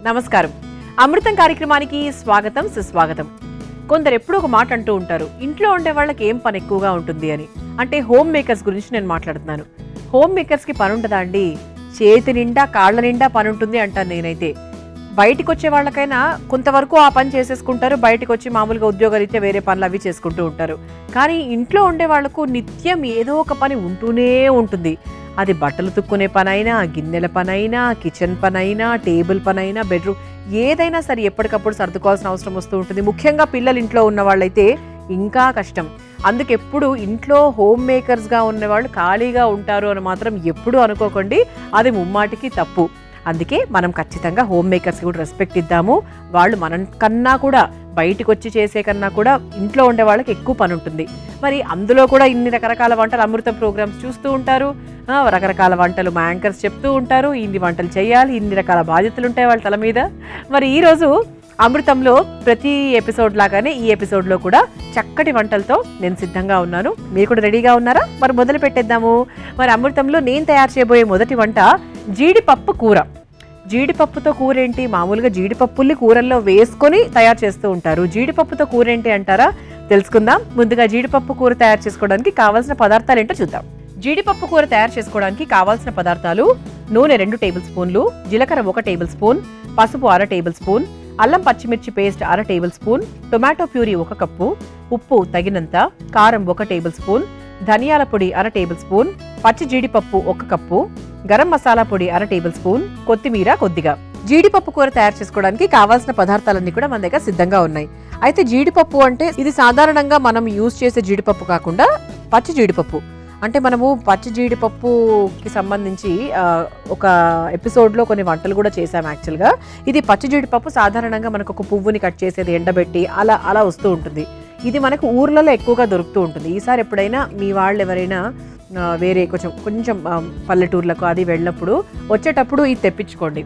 నమస్కారం. అమృతం కార్యక్రమానికి స్వాగతం, సుస్వాగతం. కొందరు ఎప్పుడూ ఒక మాట అంటూ ఉంటారు, ఇంట్లో ఉండే వాళ్ళకి ఏం పని ఎక్కువగా ఉంటుంది అని. అంటే హోమ్ మేకర్స్ గురించి నేను మాట్లాడుతున్నాను. హోమ్ మేకర్స్కి పని ఉంటుందా అండి? చేతి నిండా కాళ్ళ నిండా పని ఉంటుంది అంటాను నేనైతే. బయటికి వచ్చే వాళ్ళకైనా కొంతవరకు ఆ పని చేసేసుకుంటారు, బయటకు వచ్చి మామూలుగా ఉద్యోగరీత్యా వేరే పనులు అవి చేసుకుంటూ ఉంటారు. కానీ ఇంట్లో ఉండే వాళ్లకు నిత్యం ఏదో ఒక పని ఉంటూనే ఉంటుంది. అది బట్టలు తుక్కునే పనైనా, గిన్నెల పనైనా, కిచెన్ పనైనా, టేబుల్ పనైనా, బెడ్రూమ్, ఏదైనా సరే ఎప్పటికప్పుడు సర్దుకోవాల్సిన అవసరం వస్తూ ఉంటుంది. ముఖ్యంగా పిల్లలు ఇంట్లో ఉన్న వాళ్ళైతే ఇంకా కష్టం. అందుకెప్పుడు ఇంట్లో హోమ్ మేకర్స్గా ఉన్నవాళ్ళు ఖాళీగా ఉంటారు అని మాత్రం ఎప్పుడూ అనుకోకండి, అది ముమ్మాటికి తప్పు. అందుకే మనం ఖచ్చితంగా హోమ్ మేకర్స్కి కూడా రెస్పెక్ట్ ఇద్దాము. వాళ్ళు మన కన్నా కూడా బయటకు వచ్చి చేసే కన్నా కూడా ఇంట్లో ఉండే వాళ్ళకి ఎక్కువ పని ఉంటుంది. మరి అందులో కూడా ఇన్ని రకరకాల వంటలు అమృతం ప్రోగ్రామ్స్ చూస్తూ ఉంటారు, రకరకాల వంటలు మా యాంకర్స్ చెప్తూ ఉంటారు. ఇన్ని వంటలు చేయాలి, ఇన్ని రకాల బాధ్యతలు ఉంటాయి వాళ్ళ తల మీద. మరి ఈరోజు అమృతంలో ప్రతి ఎపిసోడ్ లాగానే ఈ ఎపిసోడ్లో కూడా చక్కటి వంటలతో నేను సిద్ధంగా ఉన్నాను. మీరు కూడా రెడీగా ఉన్నారా? మరి మొదలు పెట్టేద్దాము. మరి అమృతంలో నేను తయారు చేయబోయే మొదటి వంట జీడిపప్పు కూర. జీడిపప్పుతో కూర ఏంటి? మామూలుగా జీడిపప్పుల్ని కూరల్లో వేసుకొని తయారు చేస్తూ ఉంటారు. జీడిపప్పుతో కూర ఏంటి అంటారా? తెలుసుకుందాం. ముందుగా జీడిపప్పు కూర తయారు చేసుకోవడానికి కావాల్సిన పదార్థాలు ఏంటో చూద్దాం. జీడిపప్పు కూర తయారు చేసుకోవడానికి కావాల్సిన పదార్థాలు: నూనె 2 టేబుల్ స్పూన్లు, జీలకర్ర 1 టేబుల్ స్పూన్, పసుపు 1/2 టేబుల్ స్పూన్, అల్లం పచ్చిమిర్చి paste 1/2 tablespoon, tomato puree 1 cup, ఉప్పు తగినంత, కారం 1 టేబుల్ స్పూన్, ధనియాల పొడి 1/2 టేబుల్ స్పూన్, పచ్చి జీడిపప్పు 1 కప్పు, గరం మసాలా పొడి 1/2 టేబుల్ స్పూన్, కొత్తిమీర కొద్దిగా. జీడిపప్పు కూర తయారు చేసుకోవడానికి కావాల్సిన పదార్థాలన్నీ కూడా మన దగ్గర సిద్ధంగా ఉన్నాయి. అయితే జీడిపప్పు అంటే ఇది సాధారణంగా మనం యూజ్ చేసే జీడిపప్పు కాకుండా పచ్చి జీడిపప్పు. అంటే మనము పచ్చి జీడిపప్పుకి సంబంధించి ఒక ఎపిసోడ్లో కొన్ని వంటలు కూడా చేసాం యాక్చువల్గా. ఇది పచ్చి జీడిపప్పు సాధారణంగా మనకు ఒక పువ్వుని కట్ చేసేది, ఎండబెట్టి అలా వస్తూ ఉంటుంది. ఇది మనకు ఊర్లలో ఎక్కువగా దొరుకుతూ ఉంటుంది. ఈసారి ఎప్పుడైనా మీ వాళ్ళు ఎవరైనా వేరే కొంచెం పల్లెటూర్లకు అది వెళ్ళినప్పుడు వచ్చేటప్పుడు ఇది తెప్పించుకోండి.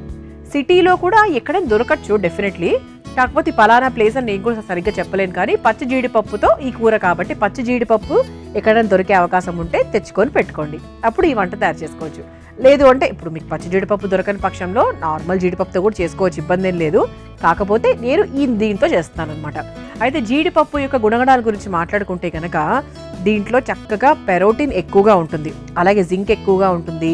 సిటీలో కూడా ఎక్కడైనా దొరకచ్చు డెఫినెట్లీ. కాకపోతే పలానా ప్లేస్ అని నేను కూడా సరిగ్గా చెప్పలేను. కానీ పచ్చి జీడిపప్పుతో ఈ కూర కాబట్టి పచ్చి జీడిపప్పు ఎక్కడైనా దొరికే అవకాశం ఉంటే తెచ్చుకొని పెట్టుకోండి. అప్పుడు ఈ వంట తయారు చేసుకోవచ్చు. లేదు అంటే ఇప్పుడు మీకు పచ్చి జీడిపప్పు దొరకని పక్షంలో నార్మల్ జీడిపప్పుతో కూడా చేసుకోవచ్చు, ఇబ్బంది ఏం లేదు. కాకపోతే నేను దీంతో చేస్తాను అనమాట. అయితే జీడిపప్పు యొక్క గుణగణాల గురించి మాట్లాడుకుంటే కనుక దీంట్లో చక్కగా పెరోటిన్ ఎక్కువగా ఉంటుంది, అలాగే జింక్ ఎక్కువగా ఉంటుంది,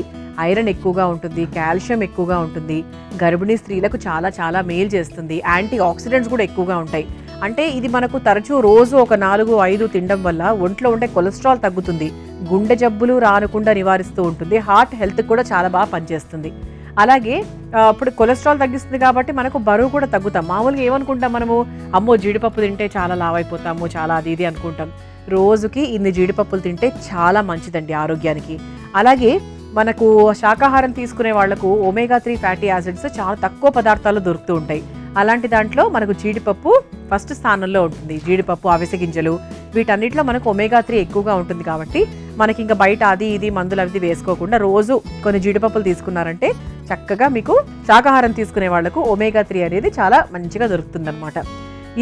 ఐరన్ ఎక్కువగా ఉంటుంది, కాల్షియం ఎక్కువగా ఉంటుంది, గర్భిణీ స్త్రీలకు చాలా చాలా మేలు చేస్తుంది, యాంటీ ఆక్సిడెంట్స్ కూడా ఎక్కువగా ఉంటాయి. అంటే ఇది మనకు తరచూ రోజు ఒక 4-5 తినడం వల్ల ఒంట్లో ఉండే కొలెస్ట్రాల్ తగ్గుతుంది, గుండె జబ్బులు రానకుండా నివారిస్తూ ఉంటుంది, హార్ట్ హెల్త్ కూడా చాలా బాగా పనిచేస్తుంది. అలాగే ఇప్పుడు కొలెస్ట్రాల్ తగ్గిస్తుంది కాబట్టి మనకు బరువు కూడా తగ్గుతాం. మామూలుగా ఏమనుకుంటాం మనము, అమ్మో జీడిపప్పు తింటే చాలా లావు అయిపోతాము, చాలా అది ఇది అనుకుంటాం. రోజుకి ఇన్ని జీడిపప్పులు తింటే చాలా మంచిదండి ఆరోగ్యానికి. అలాగే మనకు శాకాహారం తీసుకునే వాళ్లకు ఒమేగా 3 ఫ్యాటీ యాసిడ్స్ చాలా తక్కువ పదార్థాలు దొరుకుతూ ఉంటాయి. అలాంటి దాంట్లో మనకు జీడిపప్పు ఫస్ట్ స్థానంలో ఉంటుంది. జీడిపప్పు, అవిసె గింజలు, వీటన్నిటిలో మనకు ఒమేగా 3 ఎక్కువగా ఉంటుంది. కాబట్టి మనకి ఇంకా బయట అది ఇది మందులు అవి వేసుకోకుండా రోజు కొన్ని జీడిపప్పులు తీసుకున్నారంటే చక్కగా మీకు శాకాహారం తీసుకునే వాళ్లకు ఒమేగా 3 అనేది చాలా మంచిగా దొరుకుతుంది అనమాట.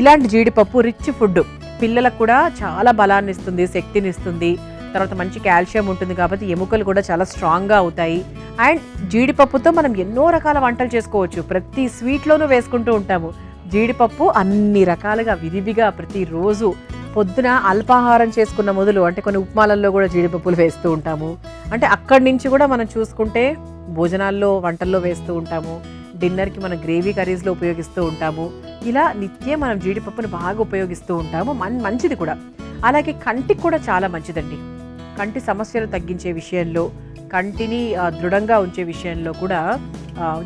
ఇలాంటి జీడిపప్పు రిచ్ ఫుడ్, పిల్లలకు కూడా చాలా బలాన్ని ఇస్తుంది, శక్తిని ఇస్తుంది. తర్వాత మంచి కాల్షియం ఉంటుంది కాబట్టి ఎముకలు కూడా చాలా స్ట్రాంగ్గా అవుతాయి. అండ్ జీడిపప్పుతో మనం ఎన్నో రకాల వంటలు చేసుకోవచ్చు. ప్రతి స్వీట్లోనూ వేసుకుంటూ ఉంటాము జీడిపప్పు. అన్ని రకాలుగా విరివిగా ప్రతిరోజు పొద్దున అల్పాహారం చేసుకున్న మొదలు అంటే కొన్ని ఉప్మాలల్లో కూడా జీడిపప్పులు వేస్తూ ఉంటాము. అంటే అక్కడి నుంచి కూడా మనం చూసుకుంటే భోజనాల్లో వంటల్లో వేస్తూ ఉంటాము, డిన్నర్కి మనం గ్రేవీ కర్రీస్లో ఉపయోగిస్తూ ఉంటాము. ఇలా నిత్యం మనం జీడిపప్పును బాగా ఉపయోగిస్తూ ఉంటాము. మంచిది కూడా. అలాగే కంటికి కూడా చాలా మంచిదండి. కంటి సమస్యలు తగ్గించే విషయంలో, కంటిని దృఢంగా ఉంచే విషయంలో కూడా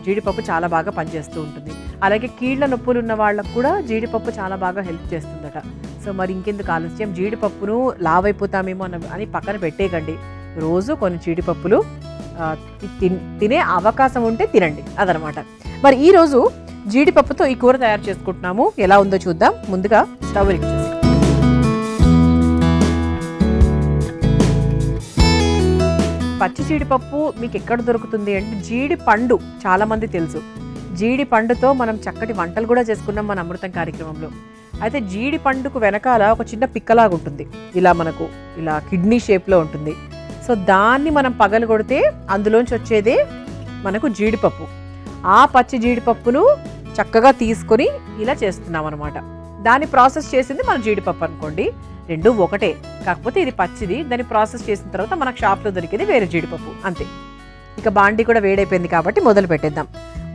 జీడిపప్పు చాలా బాగా పనిచేస్తూ ఉంటుంది. అలాగే కీళ్ళ నొప్పులు ఉన్న వాళ్ళకు కూడా జీడిపప్పు చాలా బాగా హెల్ప్ చేస్తుందట. సో మరి ఇంకెందుకు ఆలస్యం, జీడిపప్పును లావైపోతామేమో అని పక్కన పెట్టేయకండి. రోజు కొన్ని జీడిపప్పులు తినే అవకాశం ఉంటే తినండి, అదనమాట. మరి ఈరోజు జీడిపప్పుతో ఈ కూర తయారు చేసుకుంటున్నాము. ఎలా ఉందో చూద్దాం. ముందుగా స్టవ్ వెలిగించేసి పచ్చి జీడిపప్పు మీకు ఎక్కడ దొరుకుతుంది అంటే జీడి పండు, చాలా మంది తెలుసు. జీడి పండుతో మనం చక్కటి వంటలు కూడా చేసుకున్నాం మన అమృతం కార్యక్రమంలో. అయితే జీడి పండుకు వెనకాల ఒక చిన్న పిక్కలాగా ఉంటుంది, ఇలా మనకు ఇలా కిడ్నీ షేప్లో ఉంటుంది. సో దాన్ని మనం పగలగొడితే అందులోంచి వచ్చేదే మనకు జీడిపప్పు. ఆ పచ్చి జీడిపప్పును చక్కగా తీసుకొని ఇలా చేస్తున్నాం అనమాట. దాన్ని ప్రాసెస్ చేసింది మన జీడిపప్పు అనుకోండి, రెండు ఒకటే, కాకపోతే ఇది పచ్చిది, దాన్ని ప్రాసెస్ చేసిన తర్వాత మనకు షాప్లో దొరికేది వేరే జీడిపప్పు, అంతే. ఇక బాండి కూడా వేడైపోయింది కాబట్టి మొదలు పెట్టేద్దాం.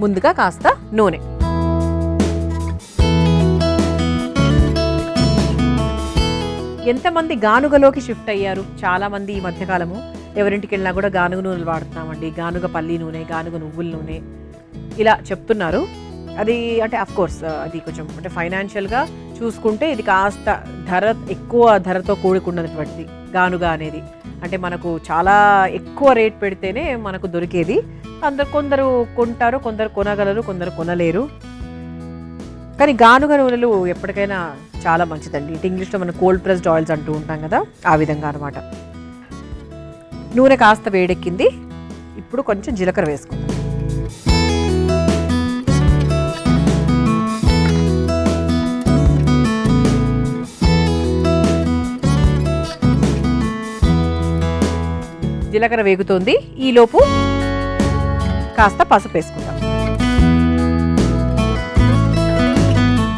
ముందుగా కాస్త నూనె, ఎంతమంది గానుగలోకి షిఫ్ట్ అయ్యారు? చాలామంది ఈ మధ్యకాలము ఎవరింటికి వెళ్ళినా కూడా గానుగ నూనెలు వాడుతున్నామండి, గానుగ పల్లి నూనె, గానుగ నువ్వుల నూనె ఇలా చెప్తున్నారు. అది అంటే కోర్స్ అది కొంచెం అంటే ఫైనాన్షియల్గా చూసుకుంటే ఇది కాస్త ఎక్కువ ధరతో కూడుకున్నటువంటిది గానుగ అనేది. అంటే మనకు చాలా ఎక్కువ రేట్ పెడితేనే మనకు దొరికేది. కొందరు కొంటారు, కొందరు కొనగలరు, కొందరు కొనలేరు. కానీ గానుగ నూనెలు ఎప్పటికైనా చాలా మంచిదండి. ఇటు ఇంగ్లీష్లో మనం కోల్డ్ ప్రెస్డ్ ఆయిల్స్ అంటూ ఉంటాం కదా, ఆ విధంగా అనమాట. నూనె కాస్త వేడెక్కింది, ఇప్పుడు కొంచెం జీలకర్ర వేసుకుందాం. జీలకర్ర వేగుతోంది, ఈలోపు కాస్త పసుపు వేసుకుందాం.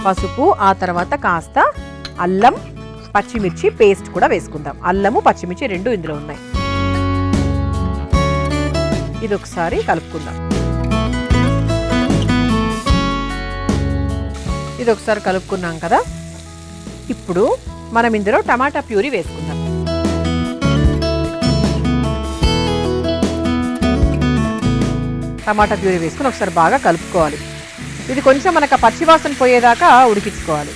పసుపు, ఆ తర్వాత కాస్త అల్లం పచ్చిమిర్చి పేస్ట్ కూడా వేసుకుందాం. అల్లము పచ్చిమిర్చి రెండు ఇందులో ఉన్నాయి. ఇది ఒకసారి కలుపుకుందాం. ఇది ఒకసారి కలుపుకున్నాం కదా, ఇప్పుడు మనం ఇందులో టమాటా ప్యూరీ వేసుకుందాం. టమాటా ప్యూరీ వేసుకుని ఒకసారి బాగా కలుపుకోవాలి. ఇది కొంచెం మనకు పచ్చివాసన పోయేదాకా ఉడికించుకోవాలి.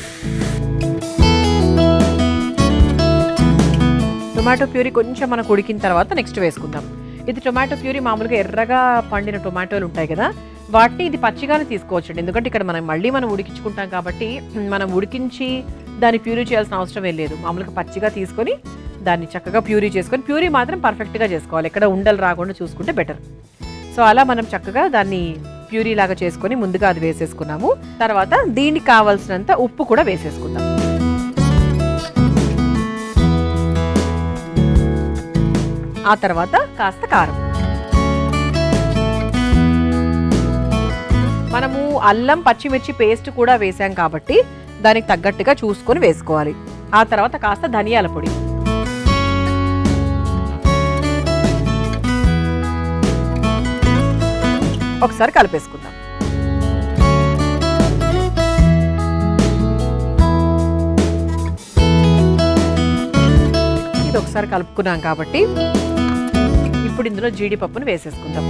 టొమాటో ప్యూరీ కొంచెం మనకు ఉడికిన తర్వాత నెక్స్ట్ వేసుకుందాం. ఇది టొమాటో ప్యూరీ మామూలుగా ఎర్రగా పండిన టొమాటోలు ఉంటాయి కదా, వాటిని ఇది పచ్చిగానే తీసుకోవచ్చండి. ఎందుకంటే ఇక్కడ మనం ఉడికించుకుంటాం కాబట్టి మనం ఉడికించి దాన్ని ప్యూరీ చేయాల్సిన అవసరం లేదు. మామూలుగా పచ్చిగా తీసుకొని దాన్ని చక్కగా ప్యూరీ చేసుకొని, ప్యూరీ మాత్రం పర్ఫెక్ట్గా చేసుకోవాలి, ఎక్కడ ఉండలు రాకుండా చూసుకుంటే బెటర్. సో అలా మనం చక్కగా దాన్ని ప్యూరీ లాగా చేసుకొని ముందుగా అది వేసేసుకున్నాము. తర్వాత దీనికి కావాల్సినంత ఉప్పు కూడా వేసేసుకుందాం. ఆ తర్వాత కాస్త కారం. మనము అల్లం పచ్చిమిర్చి పేస్ట్ కూడా వేసాం కాబట్టి దానికి తగ్గట్టుగా చూసుకొని వేసుకోవాలి. ఆ తర్వాత కాస్త ధనియాల పొడి, ఒకసారి కలిపేసుకుందాం. ఇది ఒకసారి కలుపుకున్నాం కాబట్టి ఇప్పుడు ఇందులో జీడిపప్పును వేసేసుకుందాం.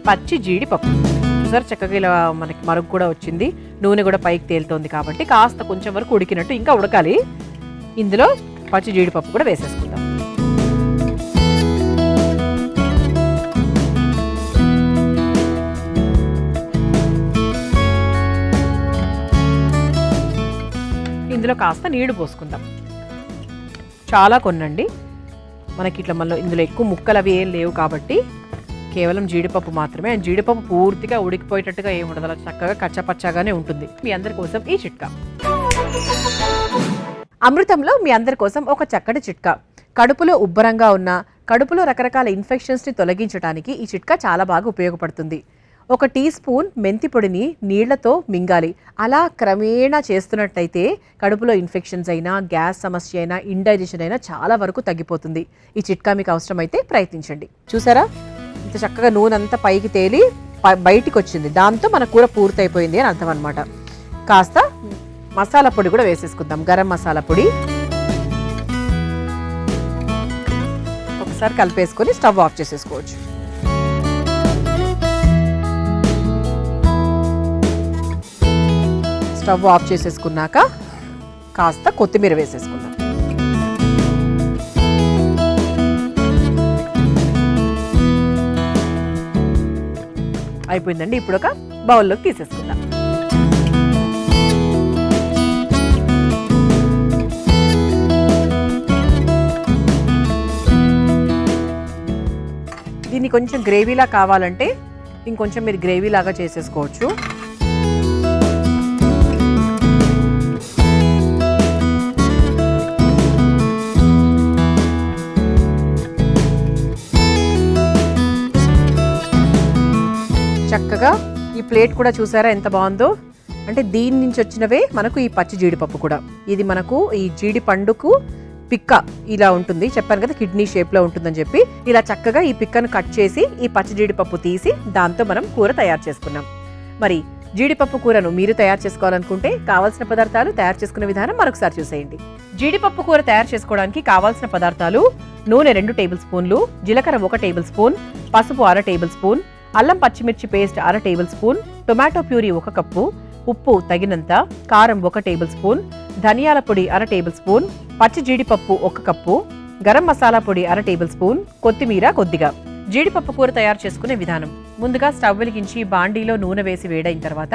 పచ్చి జీడిపప్పు చూసారు, చక్కగా ఇలా మనకి మరుగు కూడా వచ్చింది, నూనె కూడా పైకి తేలుతోంది కాబట్టి కాస్త కొంచెం వరకు ఉడికినట్టు, ఇంకా ఉడకాలి. ఇందులో పచ్చి జీడిపప్పు కూడా వేసేసుకుందాం. ఇందులో కాస్త నీళ్లు పోసుకుందాం, చాలా కొన్నండి. మనకి ఇట్లా మళ్ళీ ఇందులో ఎక్కువ ముక్కలు అవి ఏం లేవు కాబట్టి కేవలం జీడిపప్పు మాత్రమే. అండ్ జీడిపప్పు పూర్తిగా ఉడికిపోయేటట్టుగా ఏమి ఉండదు, అలా చక్కగా కచ్చపచ్చగానే ఉంటుంది. మీ అందరి కోసం ఈ చిట్కా. అమృతంలో మీ అందరి కోసం ఒక చక్కటి చిట్కా. కడుపులో ఉబ్బరంగా ఉన్న, కడుపులో రకరకాల ఇన్ఫెక్షన్స్ని తొలగించడానికి ఈ చిట్కా చాలా బాగా ఉపయోగపడుతుంది. 1 టీ స్పూన్ మెంతి పొడిని నీళ్లతో మింగాలి. అలా క్రమేణా చేస్తున్నట్టయితే కడుపులో ఇన్ఫెక్షన్స్ అయినా, గ్యాస్ సమస్య అయినా, ఇండైజెషన్ అయినా చాలా వరకు తగ్గిపోతుంది. ఈ చిట్కా మీకు అవసరమైతే ప్రయత్నించండి. చూసారా, ఇంత చక్కగా నూనె అంతా పైకి తేలి బయటికి వచ్చింది, దాంతో మన కూర పూర్తయిపోయింది అని అర్థం అనమాట. కాస్త మసాలా పొడి కూడా వేసేసుకుందాం, గరం మసాలా పొడి. ఒకసారి కలిపేసుకొని స్టవ్ ఆఫ్ చేసేసుకోవచ్చు. స్టవ్ ఆఫ్ చేసేసుకున్నాక కాస్త కొత్తిమీర వేసేసుకుందాం. అయిపోయిందండి. ఇప్పుడు ఒక బౌల్లోకి తీసేసుకుందాం. దీన్ని కొంచెం గ్రేవీలా కావాలంటే ఇంకొంచెం మీరు గ్రేవీలాగా చేసేసుకోవచ్చు. చక్కగా ఈ ఈ ప్లేట్ కూడా చూసారా ఎంత బాగుందో. అంటే దీని నుంచి వచ్చినవే మనకు ఈ పచ్చి జీడిపప్పు కూడా. ఇది మనకు ఈ జీడి పండుకు పిక్క ఇలా ఉంటుంది, చెప్పాను కదా కిడ్నీ షేప్లో ఉంటుందని చెప్పి. ఇలా చక్కగా ఈ పిక్కను కట్ చేసి ఈ పచ్చి జీడిపప్పు తీసి దాంతో మనం కూర తయారు చేసుకున్నాం. మరి జీడిపప్పు కూరను మీరు తయారు చేసుకోవాలనుకుంటే కావాల్సిన పదార్థాలు, తయారు చేసుకునే విధానం మరొకసారి చూసేయండి. జీడిపప్పు కూర తయారు చేసుకోవడానికి కావాల్సిన పదార్థాలు: నూనె 2 టేబుల్ స్పూన్లు, జీలకర్ర 1 టేబుల్ స్పూన్, పసుపు 1/2 టేబుల్ స్పూన్, అల్లం పచ్చిమిర్చి paste 1/2 tablespoon, tomato puree 1 cup, ఉప్పు తగినంత, కారం 1 టేబుల్ స్పూన్, ధనియాల పొడి 1/2 టేబుల్ స్పూన్, పచ్చి జీడిపప్పు 1 కప్పు, గరం మసాలా పొడి 1/2 టేబుల్ స్పూన్, కొత్తిమీర కొద్దిగా. జీడిపప్పు కూర తయారు చేసుకునే విధానం: ముందుగా స్టవ్ వెలిగించి బాండీలో నూనె వేసి వేడైన తర్వాత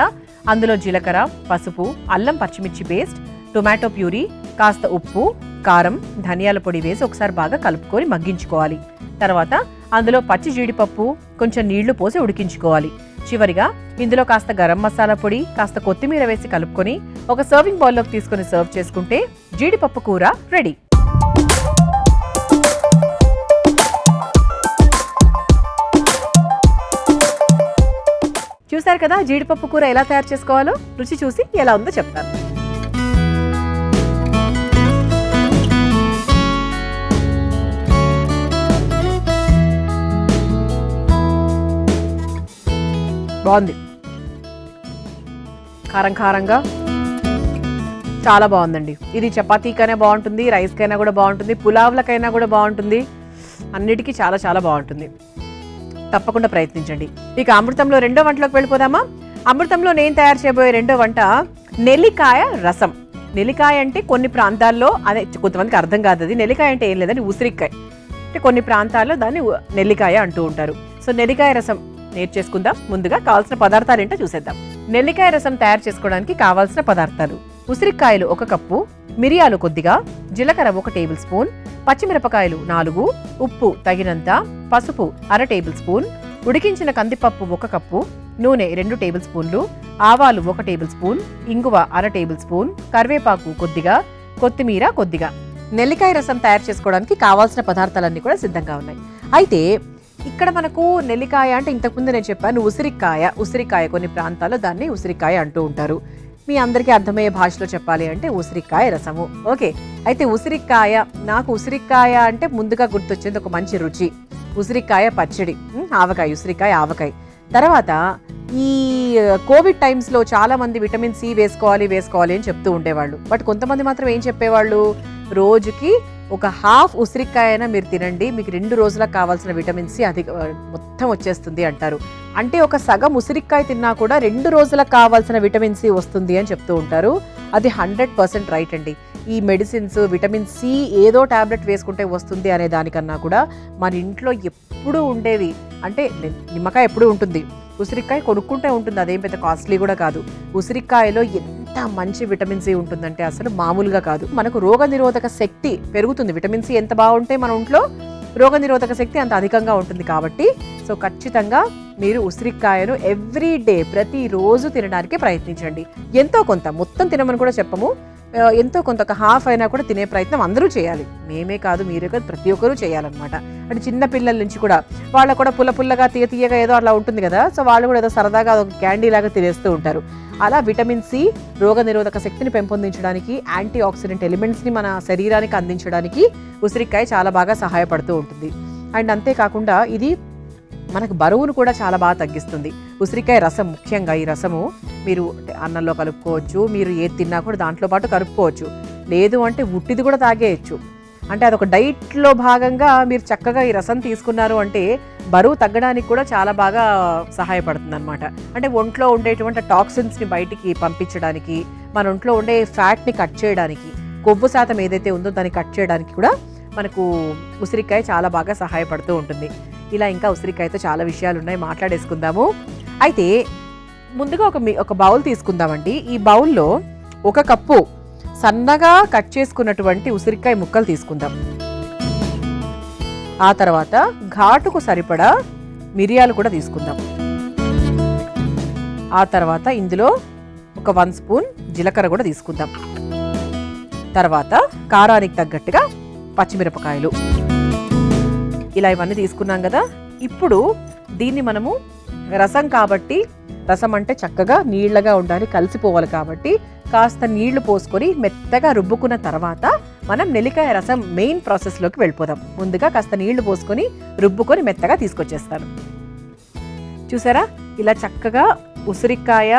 అందులో జీలకర్ర, పసుపు, అల్లం పచ్చిమిర్చి పేస్ట్, టొమాటో ప్యూరీ, కాస్త ఉప్పు, కారం, ధనియాల పొడి వేసి ఒకసారి బాగా కలుపుకొని మగ్గించుకోవాలి. తర్వాత అందులో పచ్చి జీడిపప్పు, కొంచెం నీళ్లు పోసి ఉడికించుకోవాలి. చివరిగా ఇందులో కాస్త గరం మసాలా పొడి, కాస్త కొత్తిమీర వేసి కలుపుకొని ఒక సర్వింగ్ బౌల్లోకి తీసుకొని సర్వ్ చేసుకుంటే జీడిపప్పు కూర రెడీ. చూసారు కదా జీడిపప్పు కూర ఎలా తయారు చేసుకోవాలో. రుచి చూసి ఎలా ఉందో చెప్తాను. బాగుంది, కారం కారంగా చాలా బాగుందండి. ఇది చపాతీకైనా బాగుంటుంది, రైస్కైనా కూడా బాగుంటుంది, పులావ్లకైనా కూడా బాగుంటుంది, అన్నిటికీ చాలా చాలా బాగుంటుంది. తప్పకుండా ప్రయత్నించండి. ఇక అమృతంలో రెండో వంటలోకి వెళ్ళిపోదామా? అమృతంలో నేను తయారు చేయబోయే రెండో వంట నెల్లికాయ రసం. నెల్లికాయ అంటే కొన్ని ప్రాంతాల్లో, అదే కొంతమందికి అర్థం కాదు, అది నెల్లికాయ అంటే ఏం లేదని ఉసిరికాయ అంటే కొన్ని ప్రాంతాల్లో దాన్ని నెల్లికాయ అంటూ ఉంటారు. సో నెల్లికాయ రసం నేర్చేసుకుందాం. ముందుగా కావాల్సిన పదార్థాలు ఏంటో చూసేద్దాం. నెల్లికాయ రసం తయారు చేసుకోవడానికి కావాల్సిన పదార్థాలు: ఉసిరికాయలు 1 కప్పు, మిరియాలు కొద్దిగా, జీలకర్ర 1 టేబుల్ స్పూన్, పచ్చిమిరపకాయలు 4, ఉప్పు తగినంత, పసుపు 1/2 టేబుల్ స్పూన్, ఉడికించిన కందిపప్పు 1 కప్పు, నూనె 2 టేబుల్ స్పూన్లు, ఆవాలు 1 టేబుల్ స్పూన్, ఇంగువ 1/2 టేబుల్ స్పూన్, కరివేపాకు కొద్దిగా, కొత్తిమీర కొద్దిగా. నెల్లికాయ రసం తయారు చేసుకోవడానికి కావాల్సిన పదార్థాలన్నీ కూడా సిద్ధంగా ఉన్నాయి. అయితే ఇక్కడ మనకు నెల్లికాయ అంటే ఇంతకుముందు నేను చెప్పాను ఉసిరికాయ కొన్ని ప్రాంతాల్లో దాన్ని ఉసిరికాయ అంటూ ఉంటారు. మీ అందరికీ అర్థమయ్యే భాషలో చెప్పాలి అంటే ఉసిరికాయ రసము. ఓకే, అయితే నాకు ఉసిరికాయ అంటే ముందుగా గుర్తొచ్చేది ఒక మంచి రుచి, ఉసిరికాయ పచ్చడి, ఉసిరికాయ ఆవకాయ. తర్వాత ఈ కోవిడ్ టైమ్స్లో చాలా మంది విటమిన్ సి వేసుకోవాలి అని చెప్తూ ఉండేవాళ్ళు. బట్ కొంతమంది మాత్రం ఏం చెప్పేవాళ్ళు, రోజుకి ఒక హాఫ్ ఉసిరికాయ అయినా మీరు తినండి, మీకు 2 రోజులకు కావాల్సిన విటమిన్ సి అది మొత్తం వచ్చేస్తుంది అంటారు. అంటే ఒక సగం ఉసిరికాయ తిన్నా కూడా 2 రోజులకు కావాల్సిన విటమిన్ సి వస్తుంది అని చెప్తూ ఉంటారు. అది 100% రైట్ అండి. ఈ మెడిసిన్స్ విటమిన్ సి ఏదో టాబ్లెట్ వేసుకుంటే వస్తుంది అనే దానికన్నా కూడా మన ఇంట్లో ఎప్పుడూ ఉండేవి అంటే నిమ్మకాయ ఎప్పుడూ ఉంటుంది, ఉసిరికాయ కొనుక్కుంటే ఉంటుంది, అదేం పెద్ద కాస్ట్లీ కూడా కాదు. ఉసిరికాయలో ఎంత మంచి విటమిన్ సి ఉంటుందంటే అసలు మామూలుగా కాదు. మనకు రోగనిరోధక శక్తి పెరుగుతుంది. విటమిన్ సి ఎంత బాగుంటే మన ఒంట్లో రోగనిరోధక శక్తి అంత అధికంగా ఉంటుంది. కాబట్టి సో ఖచ్చితంగా మీరు ఉసిరికాయను ఎవ్రీడే ప్రతిరోజు తినడానికి ప్రయత్నించండి. ఎంతో కొంత, మొత్తం తినమని కూడా చెప్పము, ఎంతో కొంత ఒక హాఫ్ అయినా కూడా తినే ప్రయత్నం అందరూ చేయాలి. మేమే కాదు, మీరే కాదు, ప్రతి ఒక్కరూ చేయాలన్నమాట. అంటే చిన్న పిల్లల నుంచి కూడా వాళ్ళకు కూడా పుల్లగా తీయగా ఏదో అలా ఉంటుంది కదా, సో వాళ్ళు కూడా ఏదో సరదాగా ఒక క్యాండీ లాగా తినేస్తూ ఉంటారు. అలా విటమిన్ సి రోగ నిరోధక శక్తిని పెంపొందించడానికి, యాంటీ ఆక్సిడెంట్ ఎలిమెంట్స్ని మన శరీరానికి అందించడానికి ఉసిరికాయ చాలా బాగా సహాయపడుతూ ఉంటుంది. అండ్ అంతేకాకుండా ఇది మనకు బరువును కూడా చాలా బాగా తగ్గిస్తుంది. ఉసిరికాయ రసం, ముఖ్యంగా ఈ రసము మీరు అన్నంలో కలుపుకోవచ్చు, మీరు ఏది తిన్నా కూడా దాంట్లో పాటు కలుపుకోవచ్చు, లేదు అంటే ఉట్టిది కూడా తాగేయచ్చు. అంటే అదొక డైట్లో భాగంగా మీరు చక్కగా ఈ రసం తీసుకున్నారు అంటే బరువు తగ్గడానికి కూడా చాలా బాగా సహాయపడుతుంది అనమాట. అంటే ఒంట్లో ఉండేటువంటి టాక్సిన్స్ని బయటికి పంపించడానికి, మన ఒంట్లో ఉండే ఫ్యాట్ని కట్ చేయడానికి, కొవ్వు శాతం ఏదైతే ఉందో దాన్ని కట్ చేయడానికి కూడా మనకు ఉసిరికాయ చాలా బాగా సహాయపడుతూ ఉంటుంది. ఇలా ఇంకా ఉసిరికాయతో చాలా విషయాలు ఉన్నాయి, మాట్లాడేసుకుందాము. అయితే ముందుగా ఒక బౌల్ తీసుకుందామండి. ఈ బౌల్లో 1 కప్పు సన్నగా కట్ చేసుకున్నటువంటి ఉసిరికాయ ముక్కలు తీసుకుందాం. ఆ తర్వాత ఘాటుకు సరిపడా మిరియాలు కూడా తీసుకుందాం. ఆ తర్వాత ఇందులో ఒక 1 స్పూన్ జీలకర్ర కూడా తీసుకుందాం. తర్వాత కారానికి తగ్గట్టుగా పచ్చిమిరపకాయలు. ఇలా ఇవన్నీ తీసుకున్నాం కదా. ఇప్పుడు దీన్ని మనము రసం కాబట్టి రసం అంటే చక్కగా నీళ్లగా ఉండాలి, కలిసిపోవాలి. కాబట్టి కాస్త నీళ్లు పోసుకొని మెత్తగా రుబ్బుకున్న తర్వాత మనం నెల్లికాయ రసం మెయిన్ ప్రాసెస్లోకి వెళ్ళిపోదాం. ముందుగా కాస్త నీళ్లు పోసుకొని రుబ్బుకొని మెత్తగా తీసుకొచ్చేస్తాను. చూసారా, ఇలా చక్కగా ఉసిరికాయ,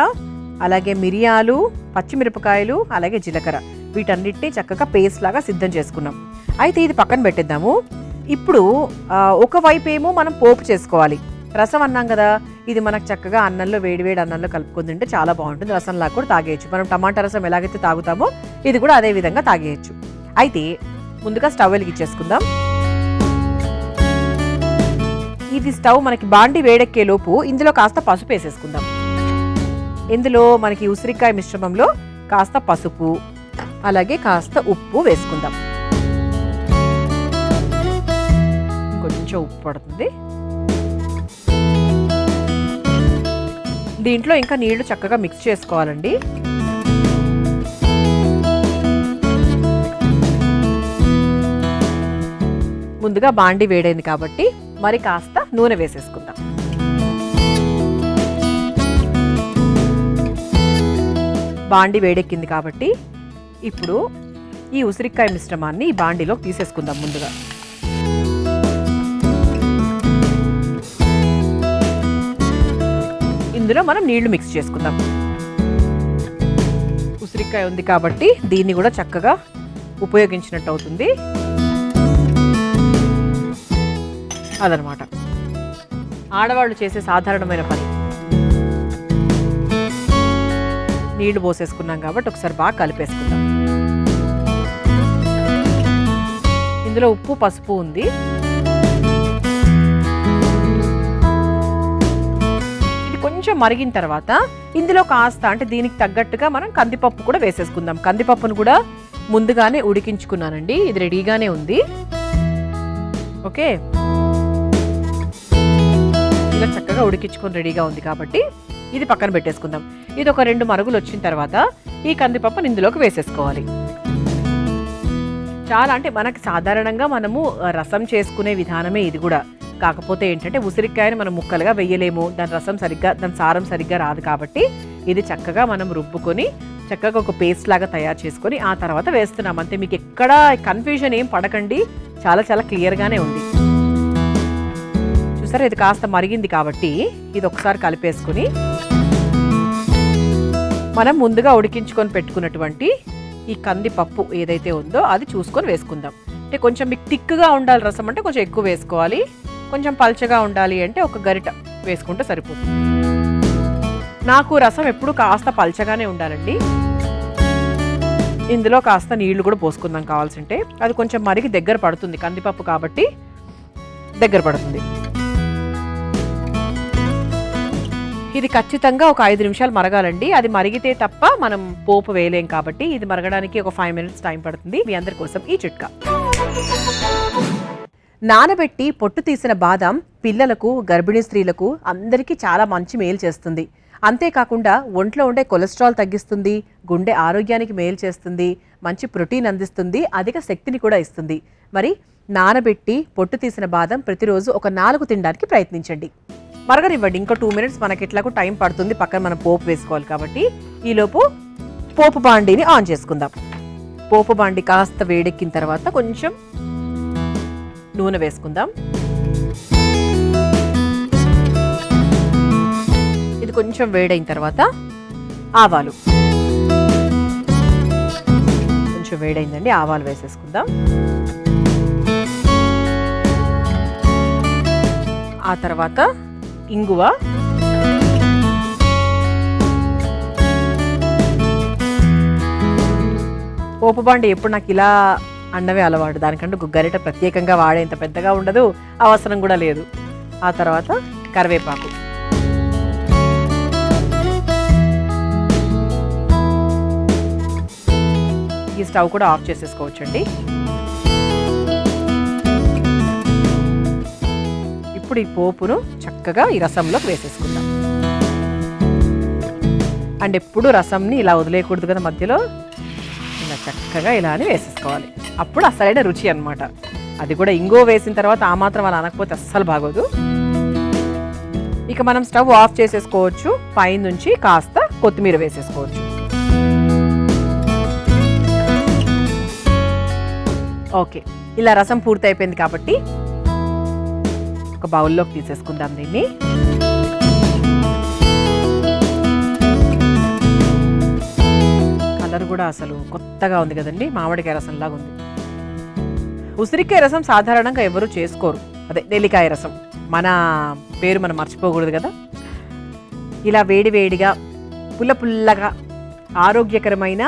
అలాగే మిరియాలు, పచ్చిమిరపకాయలు, అలాగే జీలకర్ర వీటన్నిటిని చక్కగా పేస్ట్ లాగా సిద్ధం చేసుకున్నాం. అయితే ఇది పక్కన పెట్టేద్దాము. ఇప్పుడు ఒకవైపు ఏమో మనం పోపు చేసుకోవాలి. రసం అన్నాం కదా, ఇది మనకు చక్కగా అన్నంలో వేడివేడి అన్నంలో కలుపుకొని తింటే చాలా బాగుంటుంది. రసంలాగా కూడా తాగేయచ్చు. మనం టమాటా రసం ఎలాగైతే తాగుతామో ఇది కూడా అదే విధంగా తాగేయచ్చు. అయితే ముందుగా స్టవ్ వెలిగించేసుకుందాం. ఇది స్టవ్ మనకి బాండి వేడెక్కే లోపు ఇందులో కాస్త పసుపు వేసేసుకుందాం. ఇందులో మనకి ఉసిరికాయ మిశ్రమంలో కాస్త పసుపు, అలాగే కాస్త ఉప్పు వేసుకుందాం. కొంచెం ఉప్పు పడుతుంది. దీంట్లో ఇంకా నీళ్లు చక్కగా మిక్స్ చేసుకోవాలండి. ముందుగా బాండి వేడైంది కాబట్టి మరి కాస్త నూనె వేసేసుకుందాం. బాండి వేడెక్కింది కాబట్టి ఇప్పుడు ఈ ఉసిరికాయ మిశ్రమాన్ని ఈ బాండిలో తీసేసుకుందాం. ముందుగా ఇందులో మనం నీళ్లు మిక్స్ చేసుకుందాం. ఉసిరికాయ ఉంది కాబట్టి దీన్ని కూడా చక్కగా ఉపయోగించినట్టు అవుతుంది. అదనమాట ఆడవాళ్ళు చేసే సాధారణమైన పని. నీళ్లు పోసేసుకున్నాం కాబట్టి ఒకసారి బాగా కలిపేసుకుందాం. ఇందులో ఉప్పు, పసుపు ఉంది. ఇది కొంచెం మరిగిన తర్వాత ఇందులో కాస్త అంటే దీనికి తగ్గట్టుగా మనం కందిపప్పు కూడా వేసేసుకుందాం. కందిపప్పును కూడా ముందుగానే ఉడికించుకున్నానండి. ఇది రెడీగానే ఉంది. ఓకే, ఇలా చక్కగా ఉడికించుకొని రెడీగా ఉంది కాబట్టి ఇది పక్కన పెట్టేసుకుందాం. ఇది ఒక 2 మరుగులు వచ్చిన తర్వాత ఈ కందిపప్పుని ఇందులోకి వేసేసుకోవాలి. చాలా అంటే మనకి సాధారణంగా మనము రసం చేసుకునే విధానమే ఇది కూడా. కాకపోతే ఏంటంటే ఉసిరికాయని మనం ముక్కలుగా వేయలేము, దాని రసం సరిగ్గా, దాని సారం సరిగ్గా రాదు. కాబట్టి ఇది చక్కగా మనం రుబ్బుకొని చక్కగా ఒక పేస్ట్ లాగా తయారు చేసుకొని ఆ తర్వాత వేస్తున్నాం. అంతే, మీకు ఎక్కడ కన్ఫ్యూజన్ ఏం పడకండి, చాలా చాలా క్లియర్గానే ఉంది. చూసారా, ఇది కాస్త మరిగింది కాబట్టి ఇది ఒకసారి కలిపేసుకుని మనం ముందుగా ఉడికించుకొని పెట్టుకున్నటువంటి ఈ కందిపప్పు ఏదైతే ఉందో అది చూసుకొని వేసుకుందాం. అంటే కొంచెం మీకు థిక్గా ఉండాలి రసం అంటే కొంచెం ఎక్కువ వేసుకోవాలి, కొంచెం పల్చగా ఉండాలి అంటే ఒక గరిట వేసుకుంటే సరిపోతుంది. నాకు రసం ఎప్పుడు కాస్త పల్చగానే ఉండాలండి. ఇందులో కాస్త నీళ్లు కూడా పోసుకుందాం కావాల్సి ఉంటే. అది కొంచెం మరిగి దగ్గర పడుతుంది, కందిపప్పు కాబట్టి దగ్గర పడుతుంది. ఇది ఖచ్చితంగా ఒక 5 నిమిషాలు మరగాలండి. అది మరిగితే తప్ప మనం పోపు వేయలేం కాబట్టి ఇది మరగడానికి ఒక 5 మినిట్స్ టైం పడుతుంది. మీ అందరి కోసం ఈ చిట్కా. నానబెట్టి పొట్టు తీసిన బాదం పిల్లలకు, గర్భిణీ స్త్రీలకు అందరికీ చాలా మంచి మేలు చేస్తుంది. అంతేకాకుండా ఒంట్లో ఉండే కొలెస్ట్రాల్ తగ్గిస్తుంది, గుండె ఆరోగ్యానికి మేలు చేస్తుంది, మంచి ప్రోటీన్ అందిస్తుంది, అధిక శక్తిని కూడా ఇస్తుంది. మరి నానబెట్టి పొట్టు తీసిన బాదం ప్రతిరోజు ఒక 4 తినడానికి ప్రయత్నించండి. మరగనివ్వండి. ఇంకో 2 మినిట్స్ మనకి ఇట్లాకు టైం పడుతుంది. పక్కన మనం పోపు వేసుకోవాలి కాబట్టి ఈలోపు పోపు బాండీని ఆన్ చేసుకుందాం. పోపు బాండీ కాస్త వేడెక్కిన తర్వాత కొంచెం నూనె వేసుకుందాం. ఇది కొంచెం వేడైన తర్వాత ఆవాలు, కొంచెం వేడైందండి, ఆవాలు వేసేసుకుందాం. ఆ తర్వాత ఇంగువ, పోపు బాండి ఎప్పుడు నాకు ఇలా అన్నవే అలవాటు. దానికంటే గరిట ప్రత్యేకంగా వాడేంత పెద్దగా ఉండదు, అవసరం కూడా లేదు. ఆ తర్వాత కరివేపాకు, ఈ స్టవ్ కూడా ఆఫ్ చేసేసుకోవచ్చండి. ఇప్పుడు ఈ పోపును చక్కగా ఈ రసంలోకి వేసేసుకుందాం. అండ్ ఎప్పుడు రసంని ఇలా వదిలేయకూడదు కదా, మధ్యలో ఇలా చక్కగా ఇలా అని వేసేసుకోవాలి. అప్పుడు అసలైన రుచి అన్నమాట. అది కూడా ఇంగువ వేసిన తర్వాత ఆ మాత్రం అలా అనకపోతే అస్సలు బాగోదు. ఇక మనం స్టవ్ ఆఫ్ చేసేసుకోవచ్చు. పైనుంచి కాస్త కొత్తిమీర వేసేసుకోవచ్చు. ఓకే, ఇలా రసం పూర్తి అయిపోయింది కాబట్టి ఒక బౌల్లోకి తీసేసుకుందాం దీన్ని. కలర్ కూడా అసలు కొత్తగా ఉంది కదండి, మామిడికాయ రసంలాగా ఉంది. ఉసిరికాయ రసం సాధారణంగా ఎవరు చేసుకోరు, అదే నెల్లికాయ రసం. మన పేరు మనం మర్చిపోకూడదు కదా. ఇలా వేడివేడిగా పుల్ల పుల్లగా ఆరోగ్యకరమైన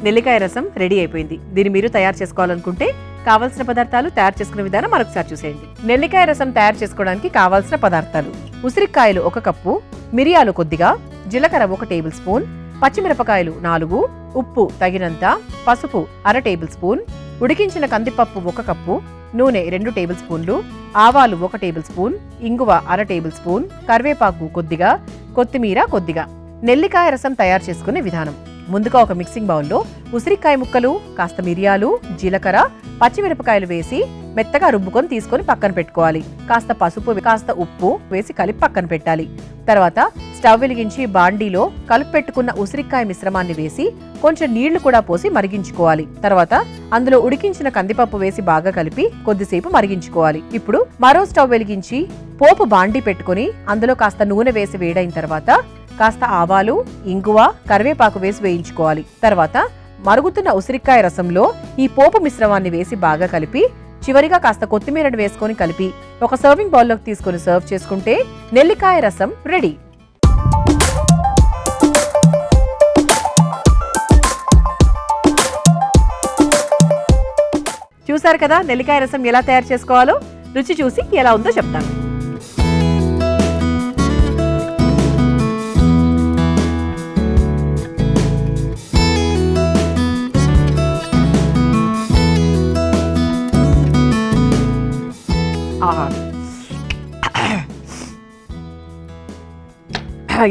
నెల్లికాయ రసం రెడీ అయిపోయింది. దీన్ని మీరు తయారు చేసుకోవాలనుకుంటే కావాల్సిన పదార్థాలు, తయారు చేసుకునే విధానం మరొకసారి చూసేయండి. నెల్లికాయ రసం తయారు చేసుకోవడానికి కావాల్సిన పదార్థాలు: ఉసిరికాయలు 1 కప్పు, మిరియాలు కొద్దిగా, జీలకర్ర 1 టేబుల్ స్పూన్, పచ్చిమిరపకాయలు 4, ఉప్పు తగినంత, పసుపు 1/2 టేబుల్ స్పూన్, ఉడికించిన కందిపప్పు 1 కప్పు, నూనె 2 టేబుల్ స్పూన్లు, ఆవాలు 1 టేబుల్ స్పూన్, ఇంగువ 1/2 టేబుల్ స్పూన్, కరివేపాకు కొద్దిగా, కొత్తిమీర కొద్దిగా. నెల్లికాయ రసం తయారు చేసుకునే విధానం: ముందుగా ఒక మిక్సింగ్ బౌల్లో ఉసిరికాయ ముక్కలు, కాస్త మిరియాలు, జీలకర్ర, పచ్చిమిరపకాయలు వేసి మెత్తగా రుబ్బుకొని తీసుకొని పక్కన పెట్టుకోవాలి. కాస్త పసుపు, కాస్త ఉప్పు వేసి కలిపి పక్కన పెట్టాలి. తర్వాత స్టవ్ వెలిగించి బాండీలో కలిపి పెట్టుకున్న ఉసిరికాయ మిశ్రమాన్ని వేసి కొంచెం నీళ్లు కూడా పోసి మరిగించుకోవాలి. తర్వాత అందులో ఉడికించిన కందిపప్పు వేసి బాగా కలిపి కొద్దిసేపు మరిగించుకోవాలి. ఇప్పుడు మరో స్టవ్ వెలిగించి పోపు బాండీ పెట్టుకుని అందులో కాస్త నూనె వేసి వేడైన తర్వాత కాస్త ఆవాలు, ఇంగువ, కరివేపాకు వేసి వేయించుకోవాలి. తర్వాత మరుగుతున్న ఉసిరికాయ రసంలో ఈ పోపు మిశ్రమాన్ని వేసి బాగా కలిపి చివరిగా కాస్త కొత్తిమీరను వేసుకొని కలిపి ఒక సర్వింగ్ బౌల్లోకి తీసుకొని సర్వ్ చేసుకుంటే నెల్లికాయ రసం రెడీ. చూసారు కదా నెల్లికాయ రసం ఎలా తయారు చేసుకోవాలో. రుచి చూసి ఎలా ఉందో చెప్తాను.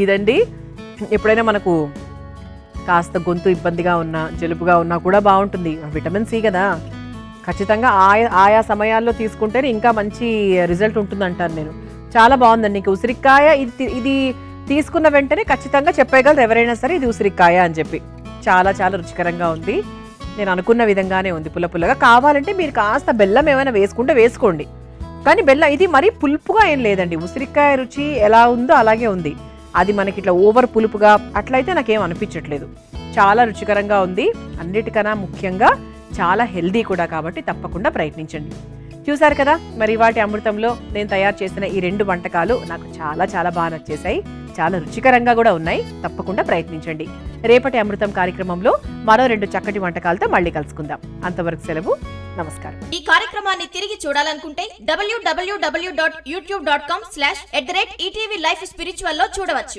ఇదండి, ఎప్పుడైనా మనకు కాస్త గొంతు ఇబ్బందిగా ఉన్నా, జలుబుగా ఉన్నా కూడా బాగుంటుంది. విటమిన్ సి కదా, ఖచ్చితంగా ఆయా సమయాల్లో తీసుకుంటేనే ఇంకా మంచి రిజల్ట్ ఉంటుంది అంటాను నేను. చాలా బాగుందండి. ఇంకా ఉసిరికాయ ఇది తీసుకున్న వెంటనే ఖచ్చితంగా చెప్పగలరు ఎవరైనా సరే ఇది ఉసిరికాయ అని చెప్పి. చాలా చాలా రుచికరంగా ఉంది. నేను అనుకున్న విధంగానే ఉంది, పుల్ల పుల్లగా. కావాలంటే మీరు కాస్త బెల్లం ఏమైనా వేసుకుంటే వేసుకోండి, కానీ బెల్లం ఇది మరీ పులుపుగా ఏం లేదండి. ఉసిరికాయ రుచి ఎలా ఉందో అలాగే ఉంది. అది మనకి ఇట్లా ఓవర్ పులుపుగా అట్లయితే నాకేం అనిపించట్లేదు. చాలా రుచికరంగా ఉంది. అన్నిటికన్నా ముఖ్యంగా చాలా హెల్దీ కూడా, కాబట్టి తప్పకుండా ప్రయత్నించండి. చూసారు కదా, మరి వాటి అమృతంలో నేను తయారు చేసిన ఈ 2 వంటకాలు నాకు చాలా చాలా బాగా నచ్చేసాయి. చాలా రుచికరంగా కూడా ఉన్నాయి. తప్పకుండా ప్రయత్నించండి. రేపటి అమృతం కార్యక్రమంలో మరో 2 చక్కటి వంటకాలతో మళ్ళీ కలుసుకుందాం. అంతవరకు సెలవు, నమస్కారం. ఈ కార్యక్రమాన్ని తిరిగి చూడాలనుకుంటే www.youtube.com/ETV Life Spiritual లో చూడవచ్చు.